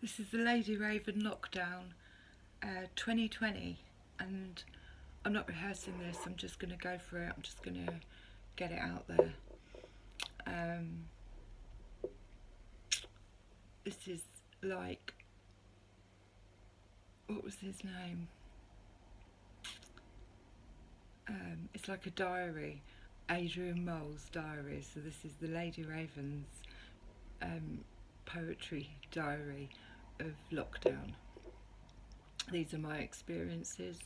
This is the Lady Raven lockdown 2020, and I'm not rehearsing this, I'm just going to go for it, I'm just going to get it out there. This is like, what was his name? It's like a diary, Adrian Mole's diary, so this is the Lady Raven's poetry diary of lockdown. These are my experiences,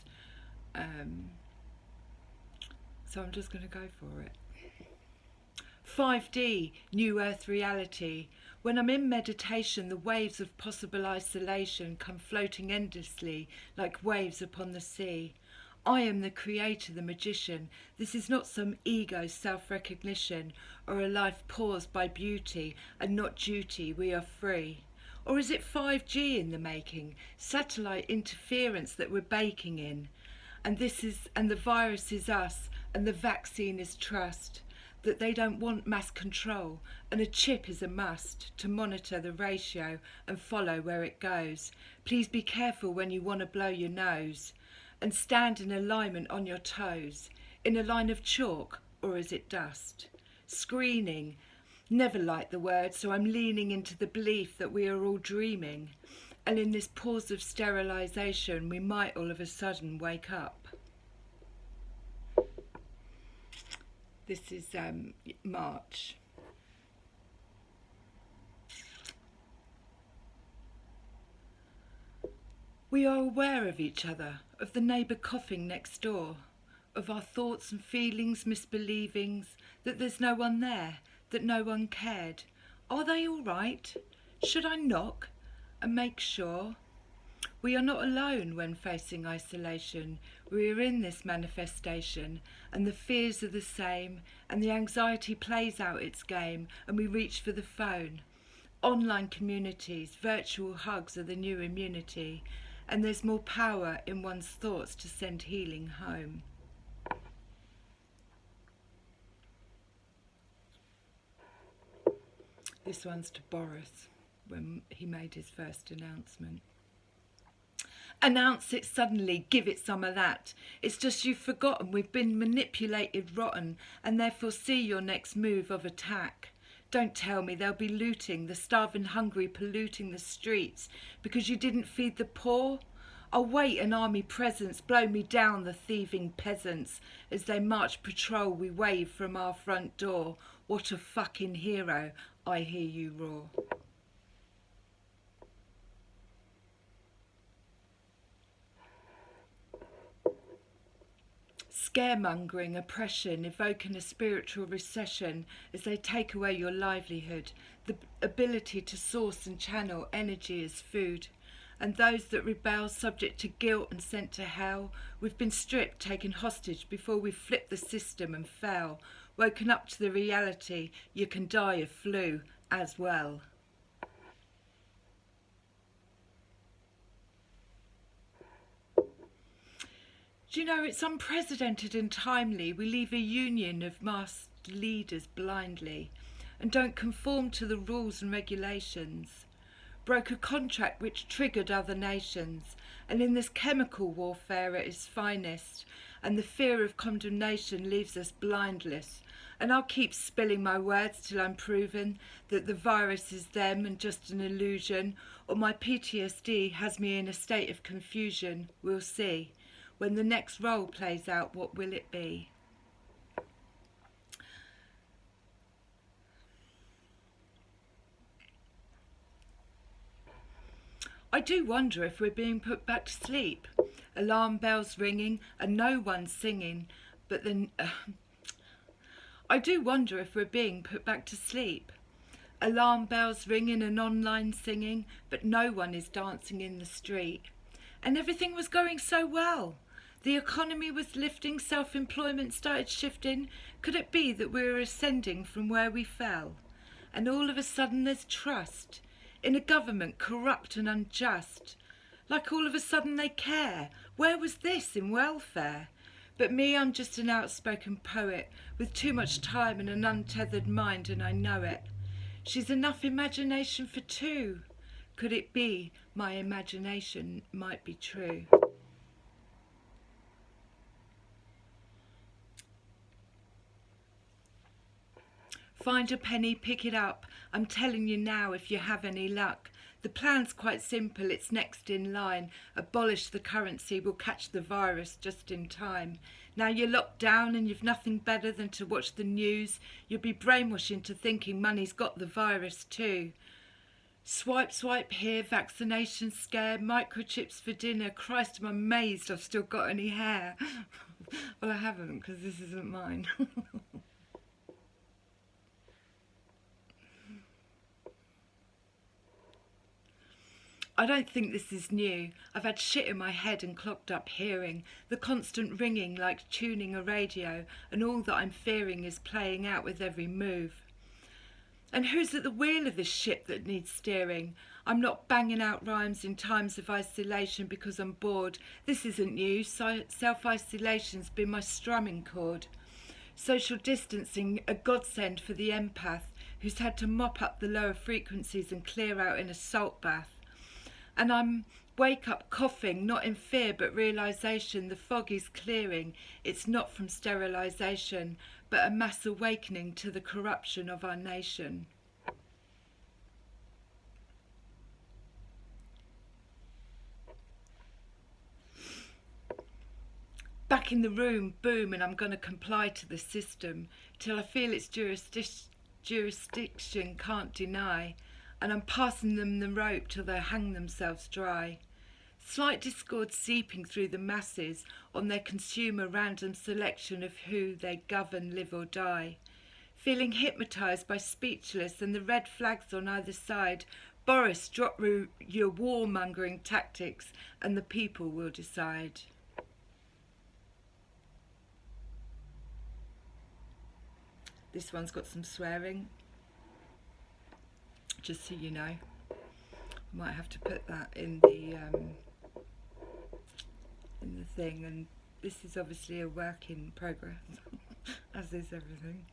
so I'm just going to go for it. 5D, New Earth reality. When I'm in meditation, the waves of possible isolation come floating endlessly like waves upon the sea. I am the creator, the magician. This is not some ego self-recognition or a life paused by beauty and not duty. We are free. Or is it 5G in the making, satellite interference that we're baking in? And the virus is us, and the vaccine is trust. That they don't want mass control, and a chip is a must to monitor the ratio and follow where it goes. Please be careful when you want to blow your nose, and stand in alignment on your toes, in a line of chalk, or is it dust? Screening, never liked the word, so I'm leaning into the belief that we are all dreaming, and in this pause of sterilisation we might all of a sudden wake up. This is March. We are aware of each other, of the neighbour coughing next door, of our thoughts and feelings, misbelievings, that there's no one there, that no one cared. Are they all right? Should I knock and make sure? We are not alone when facing isolation. We are in this manifestation, and the fears are the same, and the anxiety plays out its game, and we reach for the phone. Online communities, virtual hugs are the new immunity, and there's more power in one's thoughts to send healing home. This one's to Boris when he made his first announcement. Announce it suddenly, give it some of that. It's just you've forgotten we've been manipulated rotten, and therefore see your next move of attack. Don't tell me they'll be looting, the starving hungry polluting the streets because you didn't feed the poor. I'll wait an army presence, blow me down the thieving peasants. As they march patrol we wave from our front door. What a fucking hero, I hear you roar. Scaremongering, oppression, evoking a spiritual recession as they take away your livelihood, the ability to source and channel energy as food. And those that rebel, subject to guilt and sent to hell. We've been stripped, taken hostage before we flipped the system and fell. Woken up to the reality, you can die of flu as well. Do you know, it's unprecedented and timely. We leave a union of masked leaders blindly and don't conform to the rules and regulations. Broke a contract which triggered other nations, and in this chemical warfare at its finest, and the fear of condemnation leaves us blindless. And I'll keep spilling my words till I'm proven that the virus is them and just an illusion, or my PTSD has me in a state of confusion. We'll see. When the next role plays out, what will it be? I do wonder if we're being put back to sleep. Alarm bells ringing and no one singing, but then... I do wonder if we're being put back to sleep. Alarm bells ringing and online singing, but no one is dancing in the street. And everything was going so well. The economy was lifting, self-employment started shifting. Could it be that we were ascending from where we fell? And all of a sudden there's trust in a government corrupt and unjust. Like all of a sudden they care. Where was this in welfare? But me, I'm just an outspoken poet with too much time and an untethered mind, and I know it. She's enough imagination for two. Could it be my imagination might be true? Find a penny, pick it up. I'm telling you now, if you have any luck. The plan's quite simple, it's next in line. Abolish the currency, we'll catch the virus just in time. Now you're locked down and you've nothing better than to watch the news. You'll be brainwashed into thinking money's got the virus too. Swipe, swipe here, vaccination scare, microchips for dinner. Christ, I'm amazed I've still got any hair. Well, I haven't, because this isn't mine. I don't think this is new. I've had shit in my head and clogged up hearing, the constant ringing like tuning a radio, and all that I'm fearing is playing out with every move. And who's at the wheel of this ship that needs steering? I'm not banging out rhymes in times of isolation because I'm bored. This isn't new. Self-isolation's been my strumming chord. Social distancing, a godsend for the empath who's had to mop up the lower frequencies and clear out in a salt bath. And I'm wake up coughing, not in fear but realisation. The fog is clearing. It's not from sterilisation, but a mass awakening to the corruption of our nation. Back in the room, boom, and I'm going to comply to the system till I feel its jurisdiction can't deny. And I'm passing them the rope till they hang themselves dry. Slight discord seeping through the masses on their consumer random selection of who they govern, live or die. Feeling hypnotised by speechless and the red flags on either side. Boris, drop your warmongering tactics and the people will decide. This one's got some swearing. Just so you know, I might have to put that in the thing. And this is obviously a work in progress, as is everything.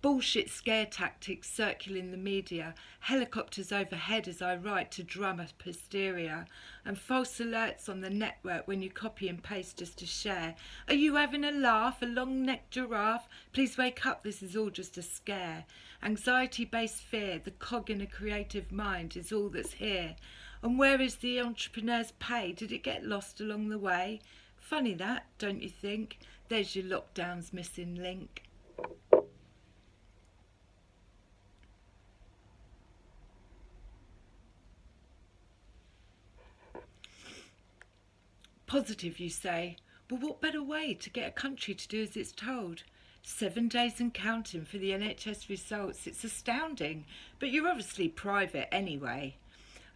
Bullshit scare tactics circulating the media, helicopters overhead as I write to drum up hysteria, and false alerts on the network when you copy and paste just to share. Are you having a laugh, a long-necked giraffe? Please wake up, this is all just a scare. Anxiety-based fear, the cog in a creative mind is all that's here. And where is the entrepreneur's pay? Did it get lost along the way? Funny that, don't you think? There's your lockdown's missing link. Positive, you say. But what better way to get a country to do as it's told? 7 days and counting for the NHS results. It's astounding. But you're obviously private anyway.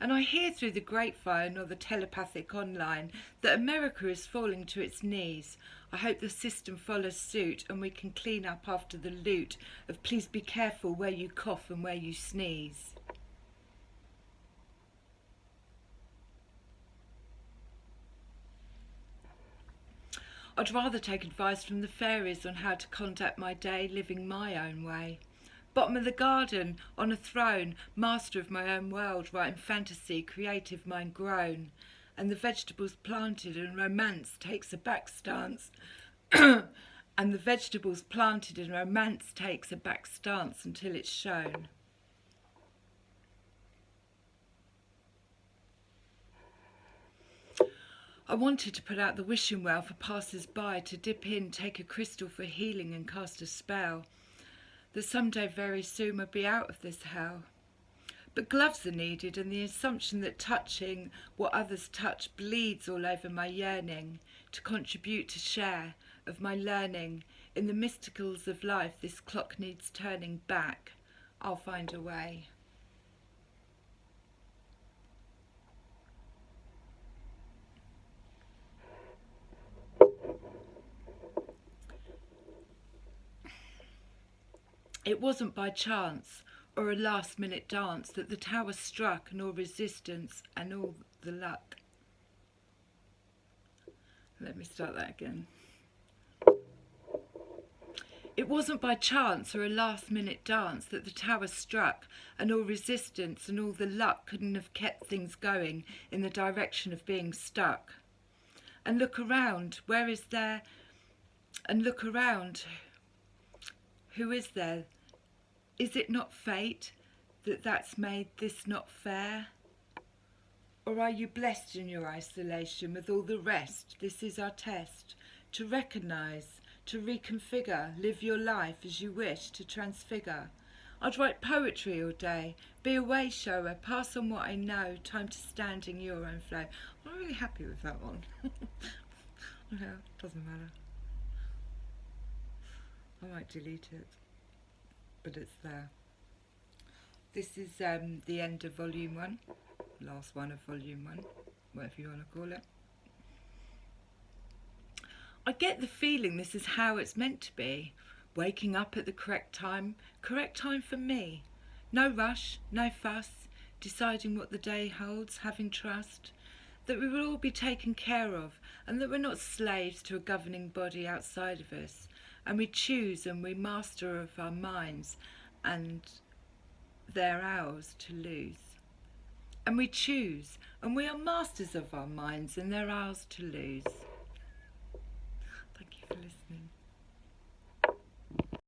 And I hear through the grapevine or the telepathic online that America is falling to its knees. I hope the system follows suit and we can clean up after the loot of please be careful where you cough and where you sneeze. I'd rather take advice from the fairies on how to conduct my day living my own way. Bottom of the garden, on a throne, master of my own world, writing fantasy, creative mind grown. And the vegetables planted and romance takes a back stance. And the vegetables planted and romance takes a back stance until it's shown. I wanted to put out the wishing well for passers-by to dip in, take a crystal for healing and cast a spell. That someday very soon we'll be out of this hell. But gloves are needed and the assumption that touching what others touch bleeds all over my yearning to contribute to share of my learning. In the mysticals of life this clock needs turning back. I'll find a way. It wasn't by chance or a last-minute dance that the tower struck and all resistance and all the luck. Let me start that again. It wasn't by chance or a last-minute dance that the tower struck, and all resistance and all the luck couldn't have kept things going in the direction of being stuck. And look around, where is there? And look around, who is there? Is it not fate that's made this not fair? Or are you blessed in your isolation with all the rest? This is our test, to recognise, to reconfigure, live your life as you wish to transfigure. I'd write poetry all day, be a way shower, pass on what I know, time to stand in your own flow. I'm really happy with that one. Yeah, doesn't matter. I might delete it, but it's there. This is the end of volume 1, last one of volume 1, whatever you want to call it. I get the feeling this is how it's meant to be. Waking up at the correct time for me. No rush, no fuss, deciding what the day holds, having trust that we will all be taken care of, and that we're not slaves to a governing body outside of us, and we choose and we master of our minds, and they're ours to lose. And we choose, and we are masters of our minds, and they're ours to lose.